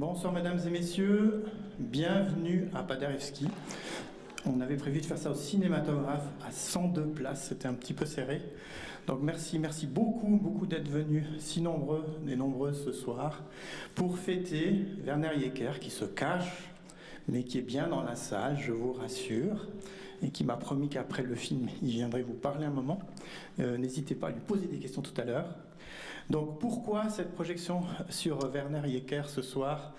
Bonsoir mesdames et messieurs, bienvenue à Paderewski. On avait prévu de faire ça au cinématographe à 102 places, c'était un petit peu serré. Donc merci beaucoup d'être venus si nombreux et nombreuses ce soir pour fêter Werner Jecker qui se cache, mais qui est bien dans la salle, je vous rassure, et qui m'a promis qu'après le film, il viendrait vous parler un moment. N'hésitez pas à lui poser des questions tout à l'heure. Donc pourquoi cette projection sur Werner Jecker ce soir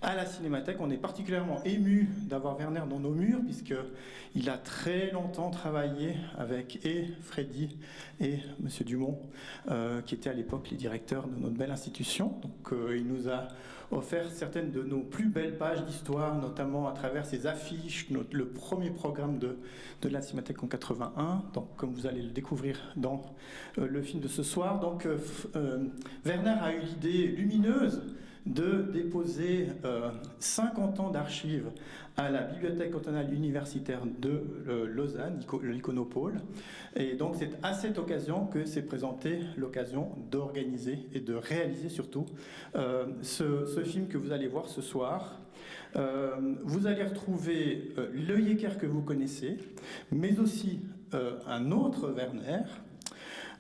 à la Cinémathèque? On est particulièrement ému d'avoir Werner dans nos murs, puisqu'il a très longtemps travaillé avec Freddy et M. Dumont, qui étaient à l'époque les directeurs de notre belle institution. Donc il nous a offert certaines de nos plus belles pages d'histoire, notamment à travers ses affiches, le premier programme de la Cinémathèque en 81, donc, comme vous allez le découvrir dans le film de ce soir. Donc Werner a eu l'idée lumineuse de déposer 50 ans d'archives à la Bibliothèque cantonale universitaire de Lausanne, l'Iconopole. Et donc c'est à cette occasion que s'est présentée l'occasion d'organiser et de réaliser surtout ce film que vous allez voir ce soir. Vous allez retrouver le Jecker que vous connaissez, mais aussi un autre Werner.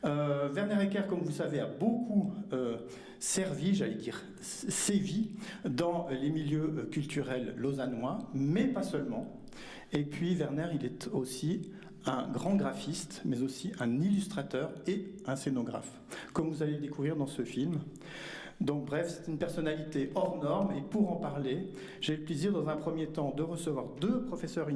Werner Jecker, comme vous savez, a beaucoup servi, j'allais dire sévi, dans les milieux culturels lausannois, mais pas seulement. Et puis Werner, il est aussi un grand graphiste, mais aussi un illustrateur et un scénographe, comme vous allez le découvrir dans ce film. Donc bref, c'est une personnalité hors norme, et pour en parler, j'ai le plaisir dans un premier temps de recevoir deux professeurs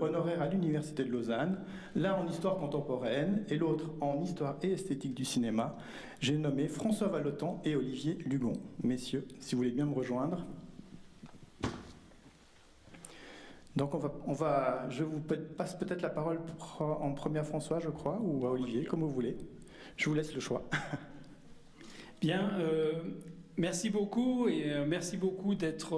honoraires à l'Université de Lausanne, l'un en histoire contemporaine et l'autre en histoire et esthétique du cinéma. J'ai nommé François Vallotton et Olivier Lugon. Messieurs, si vous voulez bien me rejoindre. Donc je vous passe peut-être la parole en premier à François, je crois, ou à Olivier, comme vous voulez. Je vous laisse le choix. Bien, merci beaucoup et merci beaucoup d'être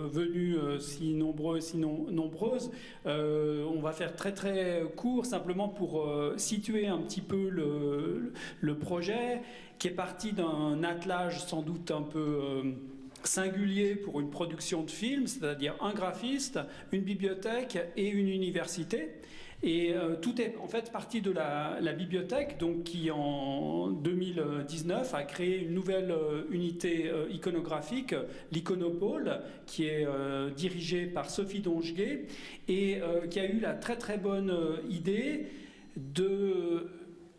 venus si nombreux, si nombreuses. On va faire très très court, simplement pour situer un petit peu le projet, qui est parti d'un attelage sans doute un peu singulier pour une production de film, c'est-à-dire un graphiste, une bibliothèque et une université. Et tout est en fait parti de la bibliothèque, donc, qui en 2019 a créé une nouvelle unité iconographique, l'Iconopole, qui est dirigée par Sophie Dongeguet, et qui a eu la très très bonne idée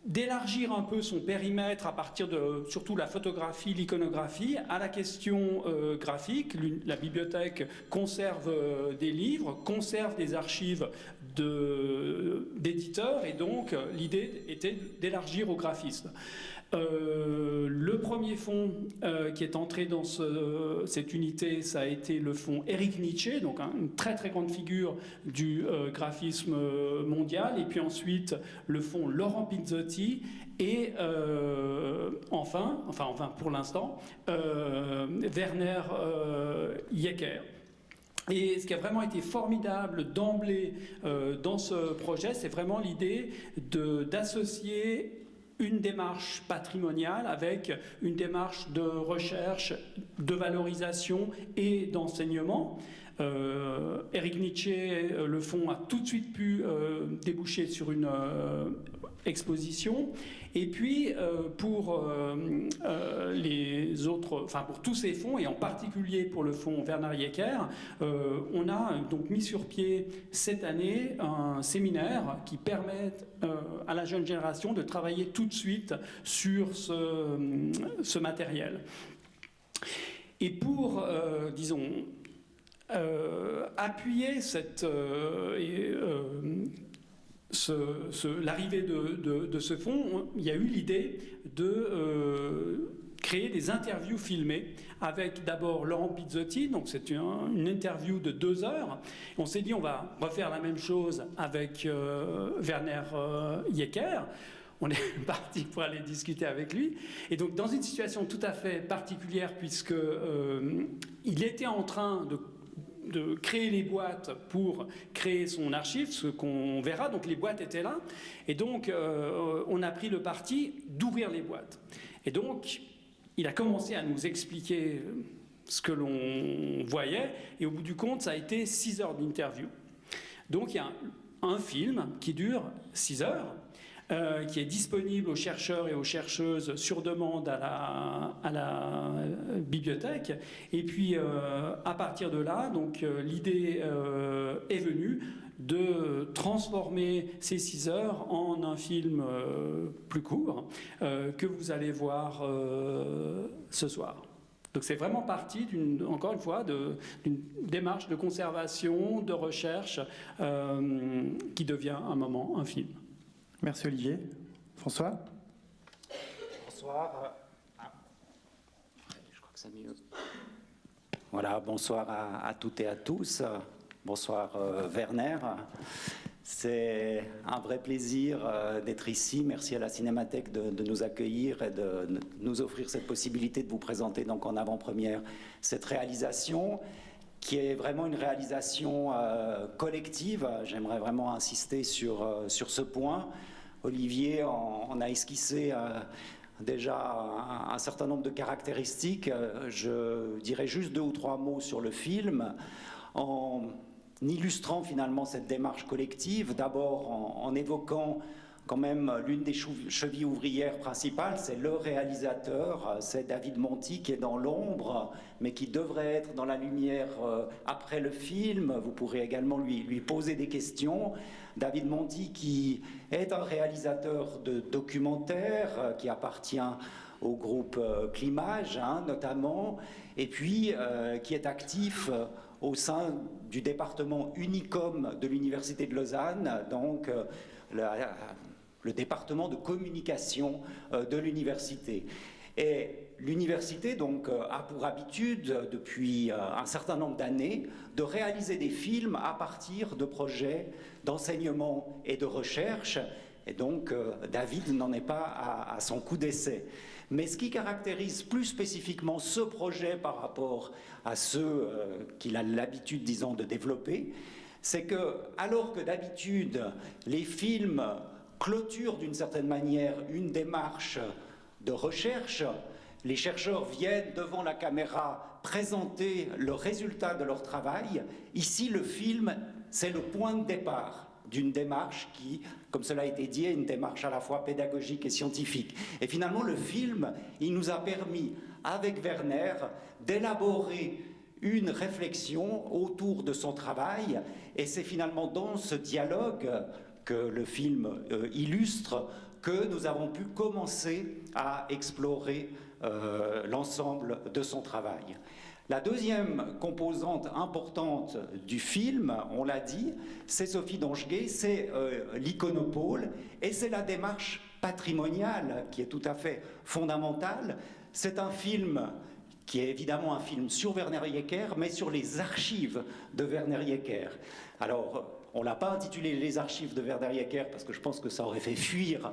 d'élargir un peu son périmètre à partir de surtout la photographie, l'iconographie, à la question graphique. La bibliothèque conserve des livres, conserve des archives d'éditeurs, et donc l'idée était d'élargir au graphisme. Le premier fonds qui est entré dans cette unité, ça a été le fonds Eric Nietzsche, donc une très très grande figure du graphisme mondial, et puis ensuite le fonds Laurent Pizzotti, et enfin pour l'instant, Werner Jecker. Et ce qui a vraiment été formidable d'emblée dans ce projet, c'est vraiment l'idée d'associer une démarche patrimoniale avec une démarche de recherche, de valorisation et d'enseignement. Eric Nietzsche, le fonds, a tout de suite pu déboucher sur une exposition. Et puis pour les autres, pour tous ces fonds, et en particulier pour le fonds Werner Jecker, on a donc mis sur pied cette année un séminaire qui permet à la jeune génération de travailler tout de suite sur ce matériel. Et pour, appuyer l'arrivée de ce fonds, il y a eu l'idée de créer des interviews filmées avec d'abord Laurent Pizzotti, donc c'est une interview de 2 heures. On s'est dit on va refaire la même chose avec Werner Jecker. On est parti pour aller discuter avec lui. Et donc, dans une situation tout à fait particulière, puisque il était en train de créer les boîtes pour créer son archive, ce qu'on verra. Donc, les boîtes étaient là. Et donc, on a pris le parti d'ouvrir les boîtes. Et donc, il a commencé à nous expliquer ce que l'on voyait, et au bout du compte, ça a été 6 heures d'interview. Donc il y a un film qui dure 6 heures, qui est disponible aux chercheurs et aux chercheuses sur demande à la bibliothèque. Et puis, à partir de là, donc, l'idée est venue de transformer ces 6 heures en un film plus court que vous allez voir ce soir. Donc c'est vraiment parti, encore une fois, d'une démarche de conservation, de recherche, qui devient un moment un film. Merci Olivier. François ? Bonsoir. Je crois que c'est mieux. Voilà, bonsoir à toutes et à tous. Bonsoir Werner. C'est un vrai plaisir d'être ici. Merci à la Cinémathèque de nous accueillir et de nous offrir cette possibilité de vous présenter donc en avant-première cette réalisation qui est vraiment une réalisation collective. J'aimerais vraiment insister sur ce point. Olivier en a esquissé déjà un certain nombre de caractéristiques. Je dirais juste 2 ou 3 mots sur le film en illustrant finalement cette démarche collective, d'abord en évoquant quand même l'une des chevilles ouvrières principales, c'est le réalisateur, c'est David Monti qui est dans l'ombre, mais qui devrait être dans la lumière après le film. Vous pourrez également lui poser des questions. David Monti qui est un réalisateur de documentaires qui appartient au groupe Climage, notamment, et puis qui est actif au sein du département Unicom de l'Université de Lausanne, donc le département de communication de l'université. Et l'université donc a pour habitude depuis un certain nombre d'années de réaliser des films à partir de projets d'enseignement et de recherche. Et donc David n'en est pas à son coup d'essai. Mais ce qui caractérise plus spécifiquement ce projet par rapport à ceux qu'il a l'habitude, disons, de développer, c'est que, alors que d'habitude les films clôturent d'une certaine manière une démarche de recherche, les chercheurs viennent devant la caméra présenter le résultat de leur travail. Ici, le film, c'est le point de départ d'une démarche qui, comme cela a été dit, est une démarche à la fois pédagogique et scientifique. Et finalement, le film, il nous a permis, avec Werner, d'élaborer une réflexion autour de son travail, et c'est finalement dans ce dialogue que le film illustre que nous avons pu commencer à explorer l'ensemble de son travail. La deuxième composante importante du film, on l'a dit, c'est Sophie Doncheguet, c'est l'iconopole, et c'est la démarche patrimoniale qui est tout à fait fondamentale. C'est un film qui est évidemment un film sur Werner Jecker, mais sur les archives de Werner Jecker. Alors, on ne l'a pas intitulé « Les archives de Werner Jecker » parce que je pense que ça aurait fait fuir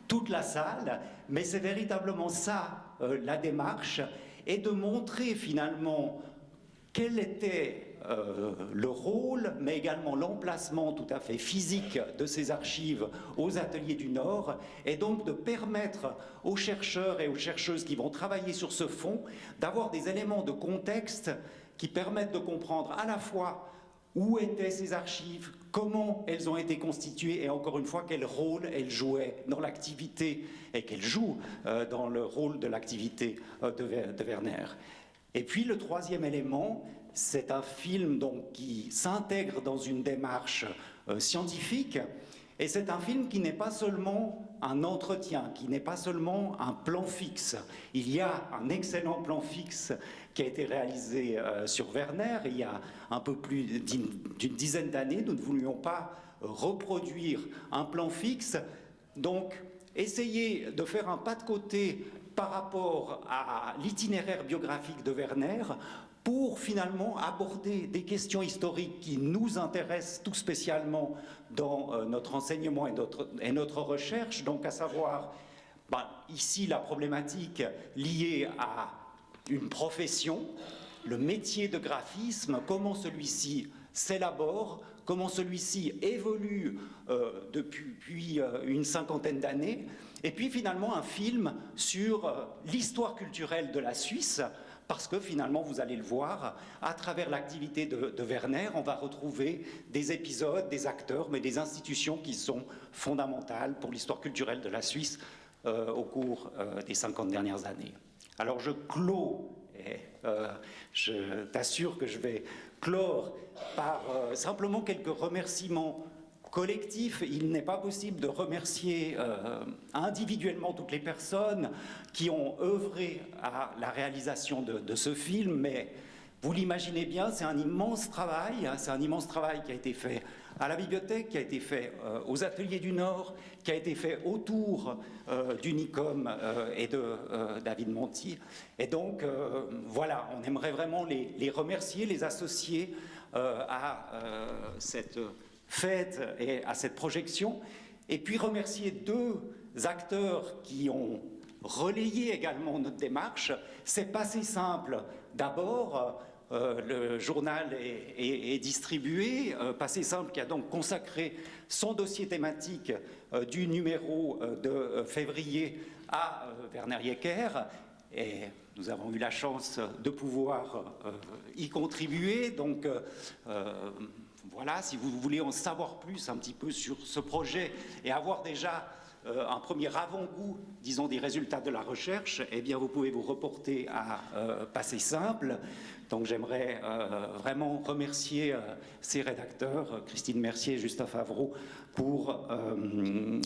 toute la salle, mais c'est véritablement ça, la démarche, et de montrer finalement quel était le rôle, mais également l'emplacement tout à fait physique de ces archives aux ateliers du Nord, et donc de permettre aux chercheurs et aux chercheuses qui vont travailler sur ce fond d'avoir des éléments de contexte qui permettent de comprendre à la fois où étaient ces archives, comment elles ont été constituées et encore une fois quel rôle elles jouaient dans l'activité et qu'elles jouent dans le rôle de l'activité de Werner. Et puis le troisième élément, c'est un film donc, qui s'intègre dans une démarche scientifique, et c'est un film qui n'est pas seulement un entretien, qui n'est pas seulement un plan fixe. Il y a un excellent plan fixe qui a été réalisé sur Werner il y a un peu plus d'une dizaine d'années. Nous ne voulions pas reproduire un plan fixe, donc essayer de faire un pas de côté par rapport à l'itinéraire biographique de Werner pour finalement aborder des questions historiques qui nous intéressent tout spécialement dans notre enseignement et notre recherche, donc à savoir ici la problématique liée à une profession, le métier de graphisme, comment celui-ci s'élabore, comment celui-ci évolue depuis une cinquantaine d'années, et puis finalement un film sur l'histoire culturelle de la Suisse, parce que finalement, vous allez le voir, à travers l'activité de Werner, on va retrouver des épisodes, des acteurs, mais des institutions qui sont fondamentales pour l'histoire culturelle de la Suisse au cours des 50 dernières années. Alors je clôt, et je t'assure que je vais clore par simplement quelques remerciements collectif. Il n'est pas possible de remercier individuellement toutes les personnes qui ont œuvré à la réalisation de ce film, mais vous l'imaginez bien, c'est un immense travail, hein, c'est un immense travail qui a été fait à la bibliothèque, qui a été fait aux Ateliers du Nord, qui a été fait autour du NICOM et de David Monti. Et donc, voilà, on aimerait vraiment les remercier, les associer à cette fête et à cette projection, et puis remercier deux acteurs qui ont relayé également notre démarche. C'est pas si simple. D'abord, le journal est distribué, Passé Simple qui a donc consacré son dossier thématique du numéro de février à Werner Jecker, et nous avons eu la chance de pouvoir y contribuer. Donc voilà, si vous voulez en savoir plus un petit peu sur ce projet et avoir déjà un premier avant-goût, disons, des résultats de la recherche, eh bien, vous pouvez vous reporter à Passé Simple. Donc, j'aimerais vraiment remercier ces rédacteurs, Christine Mercier et Justin Favreau, pour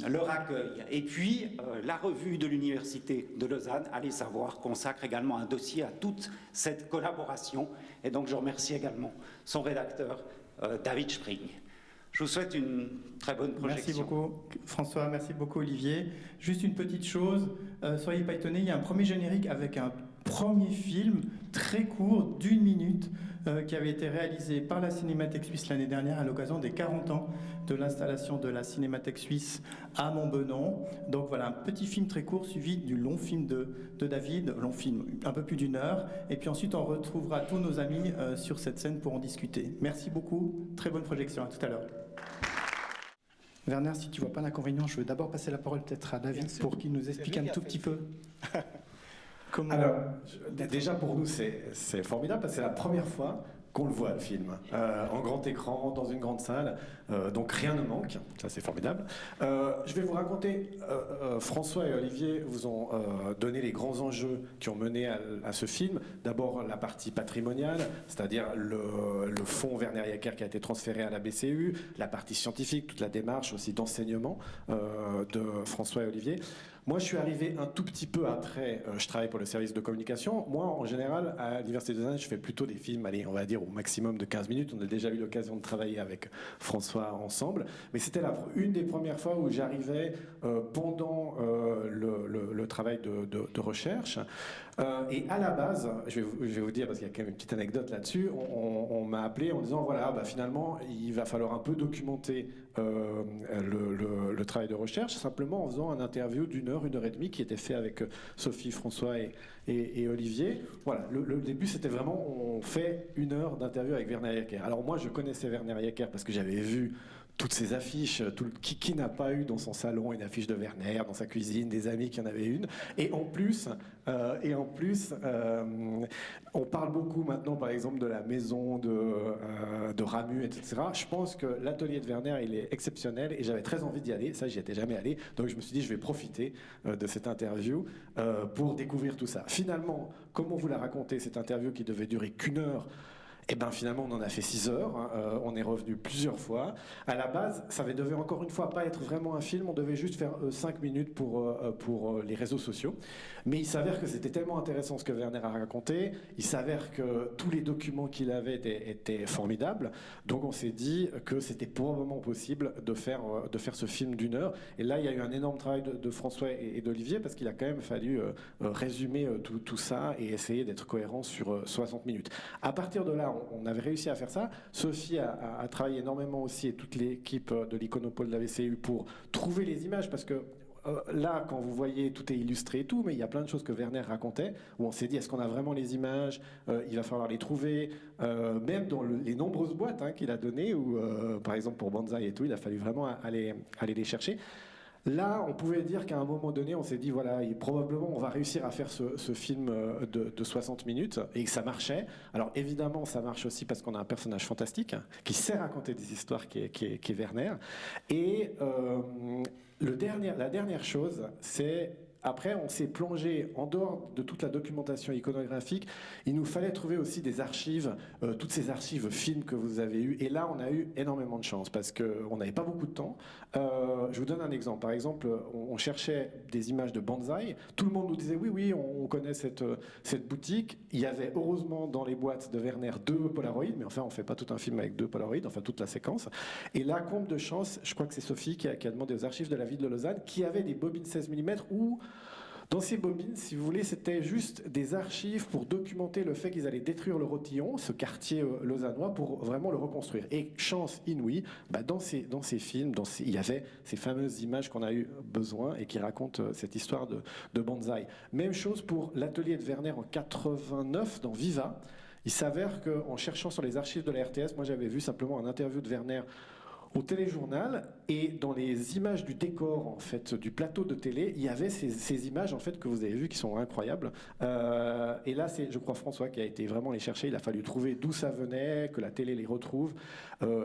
leur accueil. Et puis, la revue de l'Université de Lausanne, allez savoir, consacre également un dossier à toute cette collaboration. Et donc, je remercie également son rédacteur, David Spring. Je vous souhaite une très bonne projection. Merci beaucoup François, merci beaucoup Olivier. Juste une petite chose, soyez pas étonnés, il y a un premier générique avec un premier film très court d'1 minute qui avait été réalisé par la Cinémathèque Suisse l'année dernière à l'occasion des 40 ans de l'installation de la Cinémathèque Suisse à Montbenon. Donc voilà, un petit film très court suivi du long film de David, long film un peu plus d'1 heure, et puis ensuite on retrouvera tous nos amis sur cette scène pour en discuter. Merci beaucoup, très bonne projection, à tout à l'heure. Werner, si tu vois pas d'inconvénient, je veux d'abord passer la parole peut-être à David pour qu'il nous explique un tout petit peu. Comment... Alors, déjà pour nous, c'est formidable parce que c'est la première fois qu'on le voit, le film, en grand écran, dans une grande salle, donc rien ne manque, ça c'est formidable. Je vais vous raconter, François et Olivier vous ont donné les grands enjeux qui ont mené à ce film. D'abord la partie patrimoniale, c'est-à-dire le fonds Werner Jecker qui a été transféré à la BCU, la partie scientifique, toute la démarche aussi d'enseignement de François et Olivier. Moi, je suis arrivé un tout petit peu après, je travaille pour le service de communication. Moi, en général, à l'Université de Lausanne, je fais plutôt des films, allez, on va dire au maximum de 15 minutes. On a déjà eu l'occasion de travailler avec François ensemble. Mais c'était une des premières fois où j'arrivais pendant le travail de recherche. Et à la base, je vais vous dire, parce qu'il y a quand même une petite anecdote là-dessus, on m'a appelé en disant, voilà, bah, finalement, il va falloir un peu documenter le travail de recherche, simplement en faisant un interview d'1 heure, 1 heure et demie, qui était fait avec Sophie, François et Olivier. Voilà, le début, c'était vraiment, on fait 1 heure d'interview avec Werner Jecker. Alors moi, je connaissais Werner Jecker parce que j'avais vu toutes ces affiches, qui n'a pas eu dans son salon une affiche de Werner, dans sa cuisine, des amis qui en avaient une. Et en plus, on parle beaucoup maintenant, par exemple, de la maison de Ramu, etc. Je pense que l'atelier de Werner, il est exceptionnel et j'avais très envie d'y aller. Ça, j'y étais jamais allé. Donc je me suis dit, je vais profiter de cette interview pour découvrir tout ça. Finalement, comment vous la racontez, cette interview qui devait durer qu'1 heure? Et bien finalement on en a fait 6 heures, hein. On est revenu plusieurs fois. À la base, ça devait encore une fois pas être vraiment un film, on devait juste faire 5 minutes pour les réseaux sociaux. Mais il s'avère que c'était tellement intéressant ce que Werner a raconté, il s'avère que tous les documents qu'il avait étaient formidables, donc on s'est dit que c'était probablement possible de faire ce film d'1 heure. Et là il y a eu un énorme travail de François et d'Olivier, parce qu'il a quand même fallu résumer tout ça et essayer d'être cohérent sur 60 minutes. À partir de là, on avait réussi à faire ça. Sophie a travaillé énormément aussi, et toute l'équipe de l'Iconopole de la VCU, pour trouver les images, parce que là, quand vous voyez, tout est illustré et tout, mais il y a plein de choses que Werner racontait, où on s'est dit, est-ce qu'on a vraiment les images? Il va falloir les trouver, même dans les nombreuses boîtes qu'il a données, où, par exemple, pour Banzai et tout, il a fallu vraiment aller les chercher. Là, on pouvait dire qu'à un moment donné, on s'est dit, voilà, probablement on va réussir à faire ce film de 60 minutes, et que ça marchait. Alors évidemment, ça marche aussi parce qu'on a un personnage fantastique qui sait raconter des histoires, qui est Werner. Et la dernière chose, c'est... Après, on s'est plongé en dehors de toute la documentation iconographique. Il nous fallait trouver aussi des archives, toutes ces archives films que vous avez eues. Et là, on a eu énormément de chance parce qu'on n'avait pas beaucoup de temps. Je vous donne un exemple. Par exemple, on cherchait des images de bonsaï. Tout le monde nous disait oui, on connaît cette boutique. Il y avait heureusement dans les boîtes de Werner 2 Polaroid, mais enfin, on ne fait pas tout un film avec 2 Polaroid, enfin toute la séquence. Et là, comble de chance, je crois que c'est Sophie qui a demandé aux archives de la ville de Lausanne, qui avait des bobines 16 mm où dans ces bobines, si vous voulez, c'était juste des archives pour documenter le fait qu'ils allaient détruire le Rotillon, ce quartier lausannois, pour vraiment le reconstruire. Et chance inouïe, dans ces films, il y avait ces fameuses images qu'on a eu besoin et qui racontent cette histoire de bonsaï. Même chose pour l'atelier de Werner en 89 dans Viva. Il s'avère qu'en cherchant sur les archives de la RTS, moi j'avais vu simplement un interview de Werner au téléjournal, et dans les images du décor en fait du plateau de télé, il y avait ces images en fait que vous avez vues qui sont incroyables. Et là, c'est, je crois, François qui a été vraiment les chercher. Il a fallu trouver d'où ça venait, que la télé les retrouve,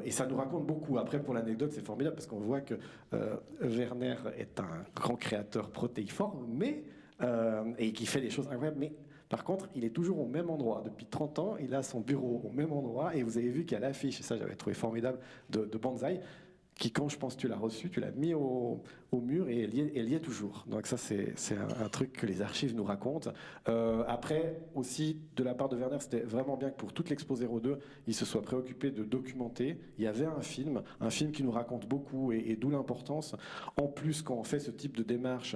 et ça nous raconte beaucoup. Après, pour l'anecdote, c'est formidable parce qu'on voit que Werner est un grand créateur protéiforme, mais et qui fait des choses incroyables, mais par contre, il est toujours au même endroit. Depuis 30 ans, il a son bureau au même endroit. Et vous avez vu qu'il y a l'affiche, et ça j'avais trouvé formidable, de bonsaï, qui, quand je pense que tu l'as reçu, tu l'as mis au mur et elle y est toujours. Donc ça, c'est un truc que les archives nous racontent. Après, aussi, de la part de Werner, c'était vraiment bien que pour toute l'Expo 02, il se soit préoccupé de documenter. Il y avait un film qui nous raconte beaucoup, et d'où l'importance. En plus, quand on fait ce type de démarche,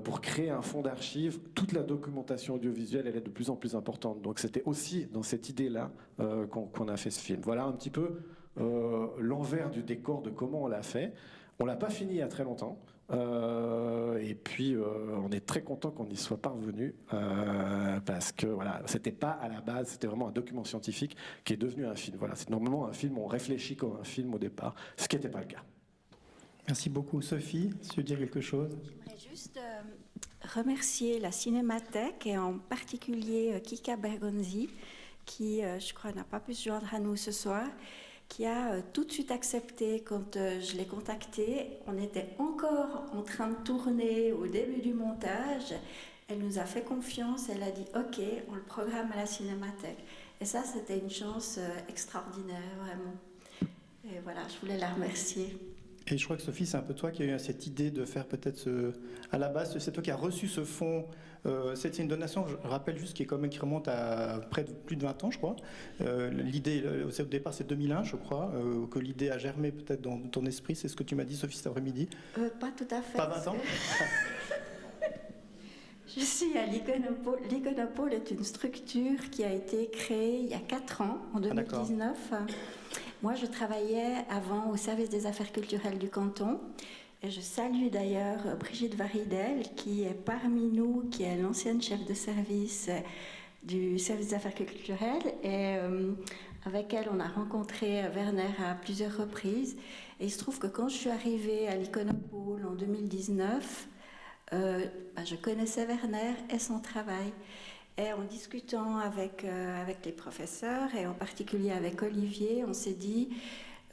pour créer un fonds d'archives, toute la documentation audiovisuelle, elle est de plus en plus importante. Donc c'était aussi dans cette idée-là qu'on a fait ce film. Voilà un petit peu l'envers du décor de comment on l'a fait. On l'a pas fini il y a très longtemps. Et puis on est très content qu'on y soit parvenu parce que voilà, c'était pas à la base, c'était vraiment un document scientifique qui est devenu un film. Voilà, c'est normalement un film, on réfléchit comme un film au départ, ce qui n'était pas le cas. Merci beaucoup. Sophie, si tu veux dire quelque chose? J'aimerais juste remercier la Cinémathèque et en particulier Kika Bergonzi, qui, je crois, n'a pas pu se joindre à nous ce soir, qui a tout de suite accepté quand je l'ai contactée. On était encore en train de tourner au début du montage. Elle nous a fait confiance, elle a dit « Ok, on le programme à la Cinémathèque ». Et ça, c'était une chance extraordinaire, vraiment. Et voilà, je voulais la remercier. Et je crois que Sophie, c'est un peu toi qui as eu cette idée de faire peut-être à la base, c'est toi qui as reçu ce fonds. C'est une donation, je rappelle juste, qui remonte à près de plus de 20 ans, je crois. L'idée, au départ, c'est 2001, je crois, que l'idée a germé peut-être dans ton esprit. C'est ce que tu m'as dit, Sophie, cet après-midi. Pas tout à fait. Pas 20 ans. Je suis à l'Iconopole. L'Iconopole est une structure qui a été créée il y a 4 ans, en 2019. Moi, je travaillais avant au service des affaires culturelles du canton. Et je salue d'ailleurs Brigitte Varidel, qui est parmi nous, qui est l'ancienne chef de service du service des affaires culturelles. Et avec elle, on a rencontré Werner à plusieurs reprises. Et il se trouve que quand je suis arrivée à l'Iconopole en 2019, je connaissais Werner et son travail. Et en discutant avec les professeurs, et en particulier avec Olivier, on s'est dit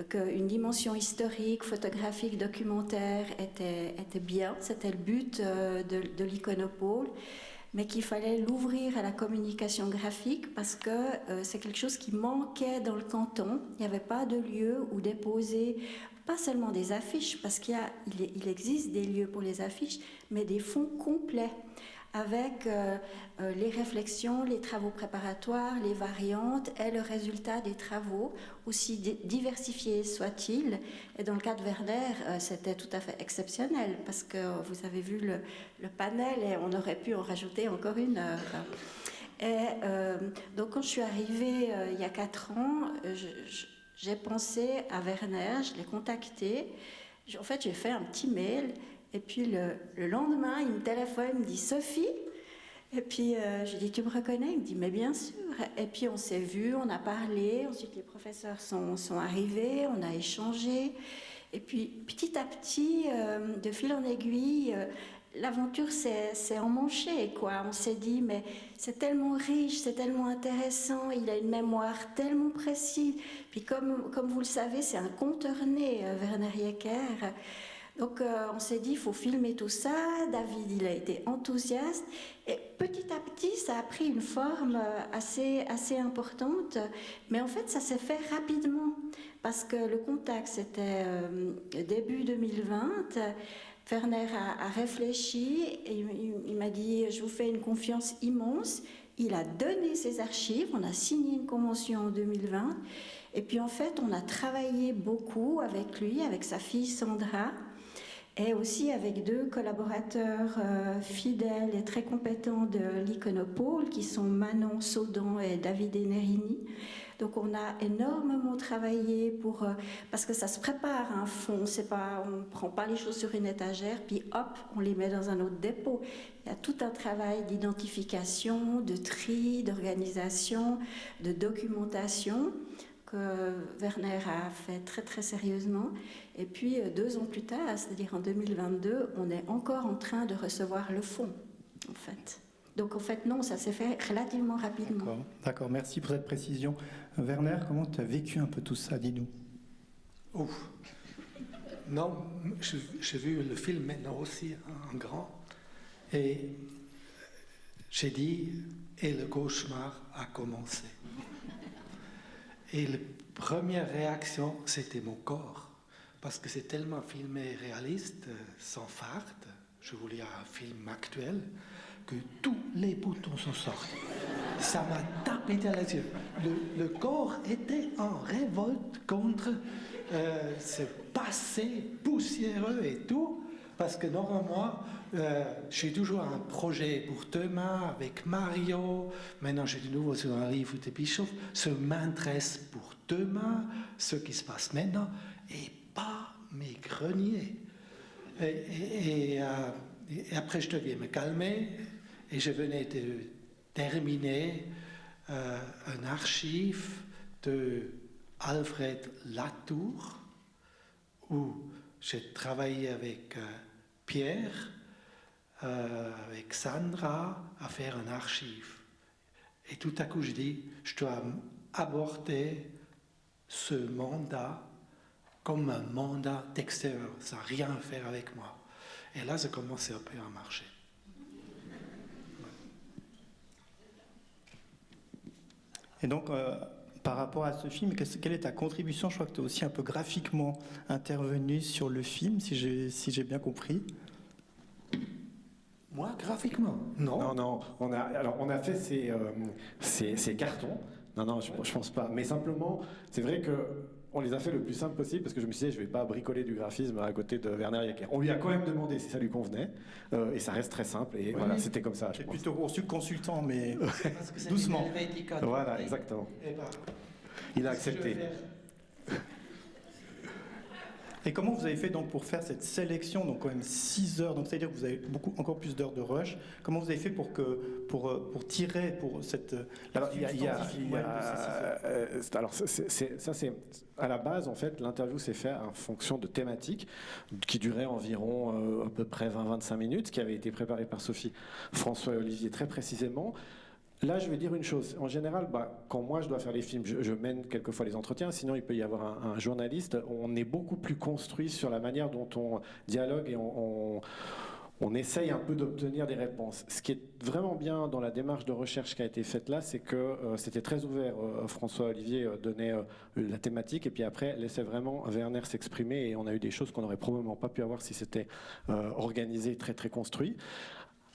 qu'une dimension historique, photographique, documentaire était bien, c'était le but de l'Iconopole, mais qu'il fallait l'ouvrir à la communication graphique parce que c'est quelque chose qui manquait dans le canton. Il n'y avait pas de lieu où déposer pas seulement des affiches, parce qu'il existe des lieux pour les affiches, mais des fonds complets avec les réflexions, les travaux préparatoires, les variantes et le résultat des travaux, aussi diversifiés soient-ils. Et dans le cas de Werner, c'était tout à fait exceptionnel, parce que vous avez vu le panel et on aurait pu en rajouter encore une heure. Et donc quand je suis arrivée il y a 4 ans, j'ai pensé à Werner, je l'ai contacté. En fait, j'ai fait un petit mail. Et puis le lendemain, il me téléphone, il me dit « Sophie ?» Et puis je dis « Tu me reconnais ?» Il me dit « Mais bien sûr !» Et puis on s'est vus, on a parlé, ensuite les professeurs sont arrivés, on a échangé. Et puis, petit à petit, de fil en aiguille, l'aventure s'est emmanchée, quoi. On s'est dit, mais c'est tellement riche, c'est tellement intéressant, il a une mémoire tellement précise. Puis comme vous le savez, c'est un conteur né, Werner Jecker. Donc on s'est dit, il faut filmer tout ça. David, il a été enthousiaste. Et petit à petit, ça a pris une forme assez importante. Mais en fait, ça s'est fait rapidement. Parce que le contact, c'était début 2020. Werner a réfléchi et il m'a dit, je vous fais une confiance immense. Il a donné ses archives. On a signé une convention en 2020. Et puis en fait, on a travaillé beaucoup avec lui, avec sa fille Sandra, et aussi avec 2 collaborateurs fidèles et très compétents de l'Iconopole, qui sont Manon Saudan et David Enerini. Donc on a énormément travaillé parce que ça se prépare un fond, on ne prend pas les choses sur une étagère, puis hop, on les met dans un autre dépôt. Il y a tout un travail d'identification, de tri, d'organisation, de documentation, que Werner a fait très très sérieusement. Et puis 2 ans plus tard, c'est-à-dire en 2022, on est encore en train de recevoir le fonds, en fait. Donc en fait, non, ça s'est fait relativement rapidement. D'accord, merci pour cette précision. Werner, comment tu as vécu un peu tout ça, dis-nous? Ouf. Non, j'ai vu le film maintenant aussi en grand. Et j'ai dit, et le cauchemar a commencé. Et la première réaction, c'était mon corps. Parce que c'est tellement filmé réaliste, sans fard. Je voulais un film actuel, que tous les boutons sont sortis. Ça m'a tapé dans les yeux. Le corps était en révolte contre ce passé poussiéreux et tout. Parce que normalement, j'ai toujours un projet pour demain avec Mario. Maintenant, j'ai de nouveau sur un livre de Bischoff. Ce m'intéresse pour demain, ce qui se passe maintenant, et pas mes greniers. Et après, je devais me calmer, et je venais de terminer un archive de Alfred Latour, où j'ai travaillé avec Pierre, avec Sandra, à faire un archive. Et tout à coup, je dis, je dois aborder ce mandat comme un mandat d'extérieur, ça n'a rien à faire avec moi. Et là, ça commençait un peu à marcher. Et donc, par rapport à ce film, quelle est ta contribution? Je crois que tu es aussi un peu graphiquement intervenu sur le film, si j'ai bien compris. Moi, graphiquement? Non. Non, on a fait ces cartons. Non, je pense pas. Mais simplement, c'est vrai que on les a fait le plus simple possible parce que je me suis dit, je vais pas bricoler du graphisme à côté de Werner Jecker. On lui a quand même demandé si ça lui convenait, et ça reste très simple. Et voilà, c'était comme ça. C'est plutôt reçu consultant, mais Parce que c'est doucement. Voilà, exactement. Et ben, Il a accepté. Et comment vous avez fait donc pour faire cette sélection, donc quand même 6 heures, donc c'est-à-dire que vous avez encore plus d'heures de rush. Comment vous avez fait pour tirer pour cette alors ça c'est à la base en fait l'interview s'est faite en fonction de thématiques qui duraient environ à peu près 20-25 minutes, qui avait été préparée par Sophie, François et Olivier très précisément. Là, je vais dire une chose. En général, quand moi je dois faire les films, je mène quelquefois les entretiens. Sinon, il peut y avoir un journaliste. On est beaucoup plus construit sur la manière dont on dialogue et on essaye un peu d'obtenir des réponses. Ce qui est vraiment bien dans la démarche de recherche qui a été faite là, c'est que c'était très ouvert. François-Olivier donnait la thématique et puis après laissait vraiment Werner s'exprimer et on a eu des choses qu'on n'aurait probablement pas pu avoir si c'était organisé, très très construit.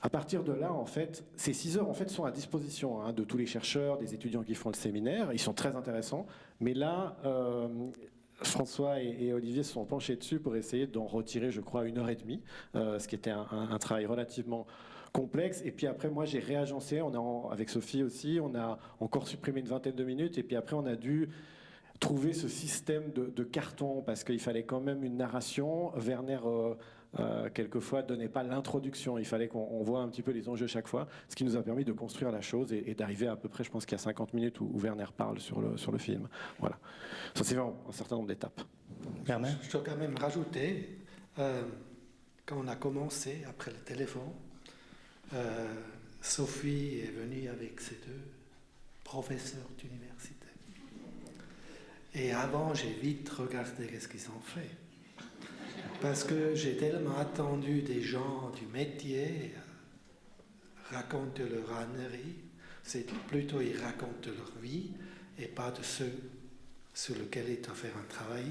À partir de là, en fait, ces 6 heures en fait, sont à disposition de tous les chercheurs, des étudiants qui font le séminaire. Ils sont très intéressants. Mais là, François et Olivier se sont penchés dessus pour essayer d'en retirer, je crois, 1h30, ce qui était un travail relativement complexe. Et puis après, moi, j'ai réagencé. Avec Sophie aussi, on a encore supprimé une vingtaine de minutes. Et puis après, on a dû trouver ce système de carton parce qu'il fallait quand même une narration. Werner... quelquefois donnait pas l'introduction, il fallait qu'on voit un petit peu les enjeux chaque fois, ce qui nous a permis de construire la chose et d'arriver à peu près, je pense qu'il y a 50 minutes où Werner parle sur le film. Voilà. Ça c'est vraiment un certain nombre d'étapes. Werner? Je dois quand même rajouter, quand on a commencé, après le téléphone, Sophie est venue avec ses 2 professeurs d'université. Et avant, j'ai vite regardé ce qu'ils ont fait. Parce que j'ai tellement attendu des gens du métier raconter leur ânerie. C'est plutôt ils racontent leur vie et pas de ceux sur lesquels ils doivent faire un travail.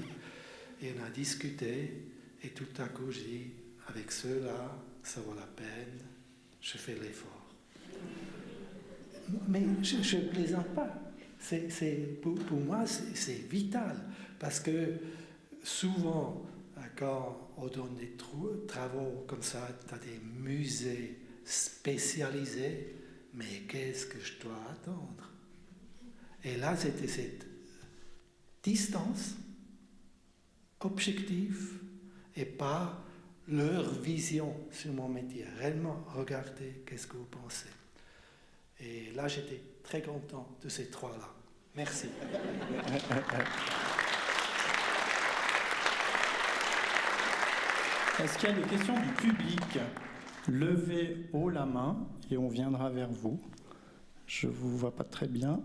Et on a discuté et tout à coup j'ai dit, avec ceux-là, ça vaut la peine, je fais l'effort. Mais je ne plaisante pas. Pour moi, c'est vital. Parce que souvent, quand on donne des travaux comme ça, tu as des musées spécialisés, mais qu'est-ce que je dois attendre? Et là, c'était cette distance objective et pas leur vision sur mon métier. Réellement, regardez, qu'est-ce que vous pensez? Et là, j'étais très content de ces 3-là. Merci. Est-ce qu'il y a des questions du public? Levez haut la main et on viendra vers vous. Je ne vous vois pas très bien.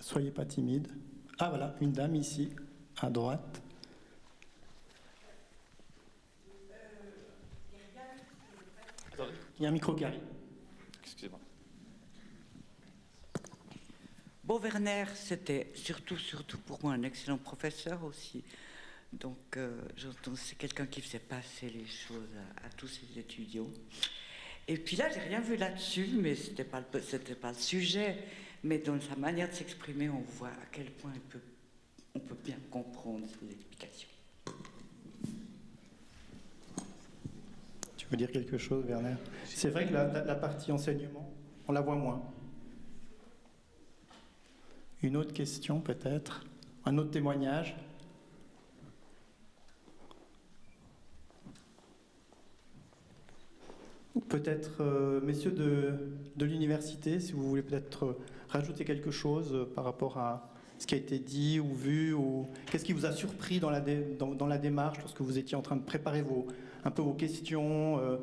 Soyez pas timide. Ah voilà, une dame ici, à droite. Il y a un micro qui arrive. Excusez-moi. Bon, Werner, c'était surtout pour moi un excellent professeur aussi. Donc, c'est quelqu'un qui faisait passer les choses à tous ses étudiants. Et puis là, j'ai rien vu là-dessus, mais c'était pas le sujet. Mais dans sa manière de s'exprimer, on voit à quel point on peut bien comprendre ses explications. Tu veux dire quelque chose, Werner? C'est vrai que la partie enseignement, on la voit moins. Une autre question, peut-être? Un autre témoignage? Ou peut-être, messieurs de l'université, si vous voulez peut-être rajouter quelque chose par rapport à ce qui a été dit ou vu, ou qu'est-ce qui vous a surpris dans la démarche lorsque vous étiez en train de préparer un peu vos questions,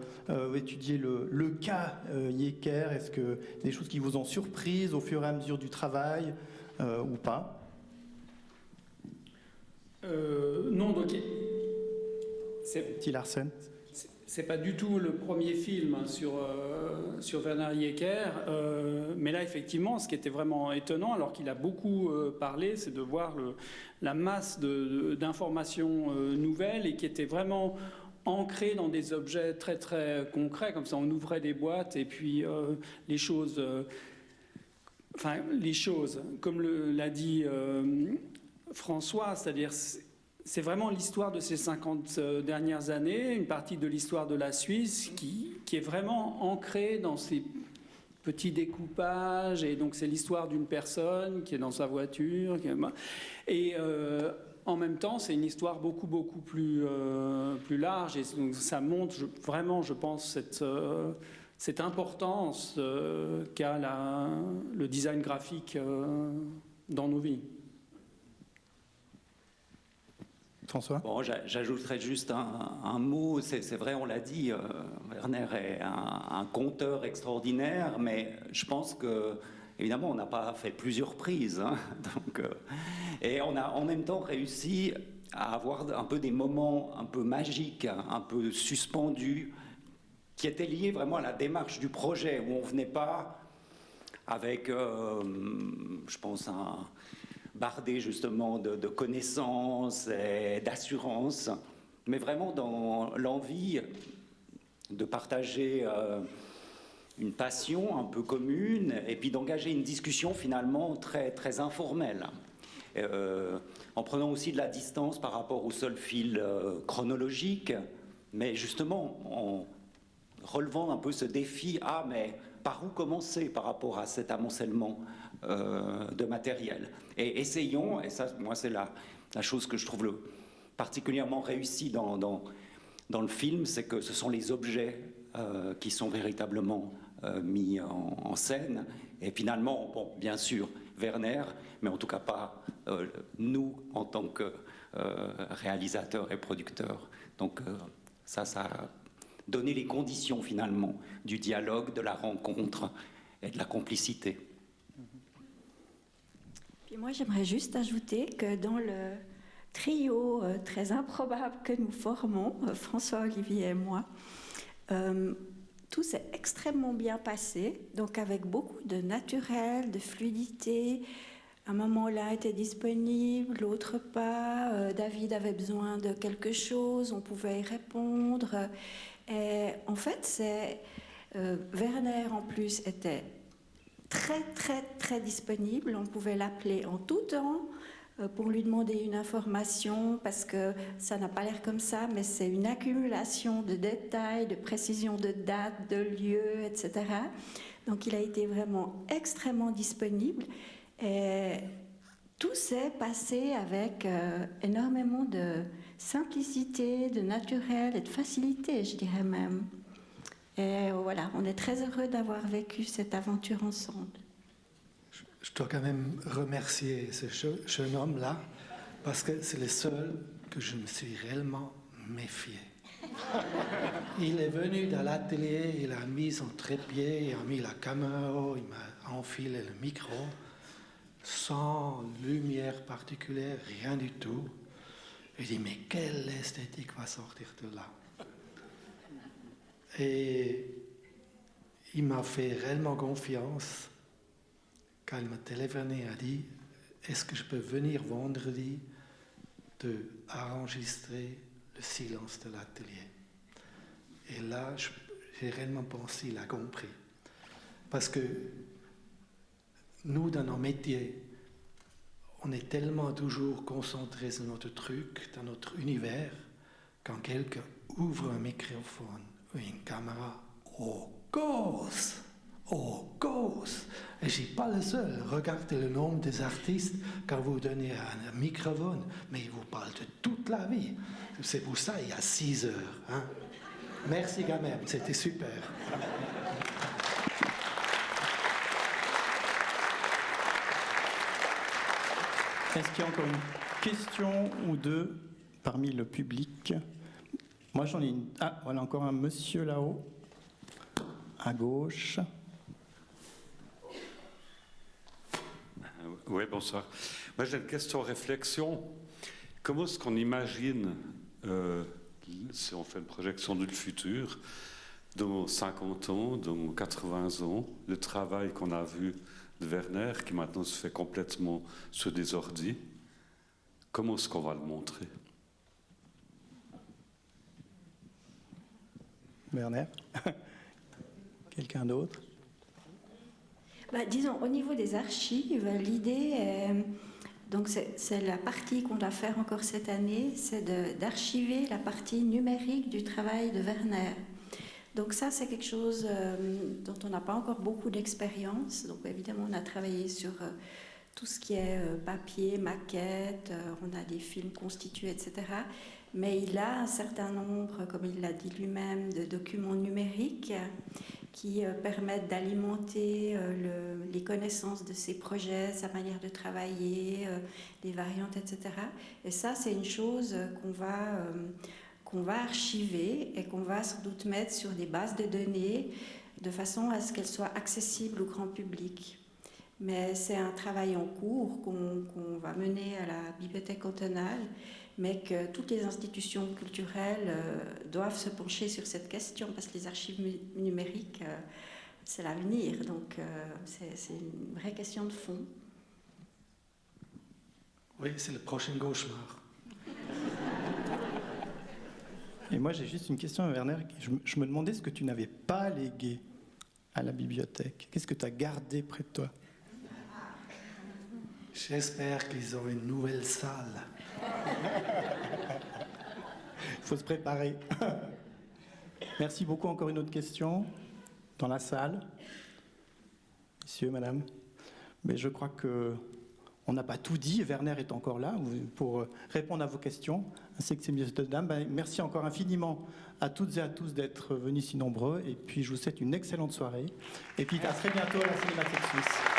étudier le cas Yecker? Est-ce que des choses qui vous ont surprise au fur et à mesure du travail ou pas? Non, donc Petit Larsen. c'est pas du tout le premier film sur Werner Yecker, mais là effectivement, ce qui était vraiment étonnant, alors qu'il a beaucoup parlé, c'est de voir la masse d'informations nouvelles et qui étaient vraiment ancrées dans des objets très très concrets, comme ça on ouvrait des boîtes et puis les choses, comme l'a dit François, c'est-à-dire c'est vraiment l'histoire de ces 50 dernières années, une partie de l'histoire de la Suisse qui est vraiment ancrée dans ces petits découpages. Et donc c'est l'histoire d'une personne qui est dans sa voiture. Et en même temps, c'est une histoire beaucoup plus large. Et donc ça montre vraiment, je pense, cette importance qu'a le design graphique dans nos vies. François? Bon, j'ajouterais juste un mot. C'est vrai, on l'a dit, Werner est un conteur extraordinaire, mais je pense que, évidemment, on n'a pas fait plusieurs prises. Hein, donc, et on a en même temps réussi à avoir un peu des moments un peu magiques, un peu suspendus, qui étaient liés vraiment à la démarche du projet, où on ne venait pas avec, je pense, bardé justement de connaissances et d'assurance, mais vraiment dans l'envie de partager une passion un peu commune et puis d'engager une discussion finalement très, très informelle, en prenant aussi de la distance par rapport au seul fil chronologique, mais justement en relevant un peu ce défi, mais par où commencer par rapport à cet amoncellement de matériel. Et essayons, et ça, moi, c'est la chose que je trouve particulièrement réussie dans le film, c'est que ce sont les objets qui sont véritablement mis en scène. Et finalement, bon, bien sûr, il Werner, mais en tout cas pas nous en tant que réalisateurs et producteurs. Donc ça a donné les conditions finalement du dialogue, de la rencontre et de la complicité. Puis moi, j'aimerais juste ajouter que dans le trio très improbable que nous formons, François, Olivier et moi, tout s'est extrêmement bien passé, donc avec beaucoup de naturel, de fluidité. Un moment l'un était disponible, l'autre pas. David avait besoin de quelque chose, on pouvait y répondre. Et en fait, Werner en plus était très très très disponible. On pouvait l'appeler en tout temps pour lui demander une information, parce que ça n'a pas l'air comme ça, mais c'est une accumulation de détails, de précisions de dates, de lieux, etc. Donc il a été vraiment extrêmement disponible. Et tout s'est passé avec énormément de simplicité, de naturel et de facilité, je dirais même. Et voilà, on est très heureux d'avoir vécu cette aventure ensemble. Je dois quand même remercier ce jeune homme-là, parce que c'est le seul que je me suis réellement méfié. Il est venu dans l'atelier, il a mis son trépied, il a mis la caméra, il m'a enfilé le micro, sans lumière particulière, rien du tout. Je dis, mais quelle esthétique va sortir de là? Et il m'a fait réellement confiance quand il m'a téléphoné et a dit, est-ce que je peux venir vendredi enregistrer le silence de l'atelier? Et là, j'ai réellement pensé, il a compris. Parce que nous, dans nos métiers, on est tellement toujours concentrés sur notre truc, dans notre univers, quand quelqu'un ouvre un microphone ou une caméra, oh gosse! Oh, gosse! Et je ne suis pas le seul. Regardez le nombre des artistes quand vous donnez un microphone, mais ils vous parlent de toute la vie. C'est pour ça il y a 6 heures. Hein? Merci quand même, c'était super. Est-ce qu'il y a encore une question ou deux parmi le public? Moi j'en ai une. Ah, voilà encore un monsieur là-haut, à gauche. Oui, bonsoir. Moi, j'ai une question réflexion. Comment est-ce qu'on imagine, si on fait une projection du futur, dans 50 ans, dans 80 ans, le travail qu'on a vu de Werner, qui maintenant se fait complètement sur des ordis, comment est-ce qu'on va le montrer? Werner? Quelqu'un d'autre? Disons, au niveau des archives, l'idée est, donc c'est la partie qu'on doit faire encore cette année, c'est d'archiver la partie numérique du travail de Werner. Donc ça, c'est quelque chose dont on n'a pas encore beaucoup d'expérience. Donc évidemment, on a travaillé sur tout ce qui est papier, maquette, on a des films constitués, etc. Mais il a un certain nombre, comme il l'a dit lui-même, de documents numériques qui permettent d'alimenter les connaissances de ses projets, sa manière de travailler, les variantes, etc. Et ça, c'est une chose qu'on va archiver et qu'on va sans doute mettre sur des bases de données de façon à ce qu'elles soient accessibles au grand public. Mais c'est un travail en cours qu'on va mener à la bibliothèque cantonale, mais que toutes les institutions culturelles doivent se pencher sur cette question, parce que les archives numériques, c'est l'avenir, donc c'est une vraie question de fond. Oui, c'est le prochain cauchemar. Et moi, j'ai juste une question à Werner. Je me demandais ce que tu n'avais pas légué à la bibliothèque. Qu'est-ce que tu as gardé près de toi? J'espère qu'ils ont une nouvelle salle. Il faut se préparer. Merci beaucoup. Encore une autre question dans la salle. Monsieur, madame. Mais je crois qu'on n'a pas tout dit. Werner est encore là pour répondre à vos questions. Ainsi que ces messieurs et dames. Merci encore infiniment à toutes et à tous d'être venus si nombreux. Et puis, je vous souhaite une excellente soirée. Et puis, à très bientôt à la Cinémathèque Suisse.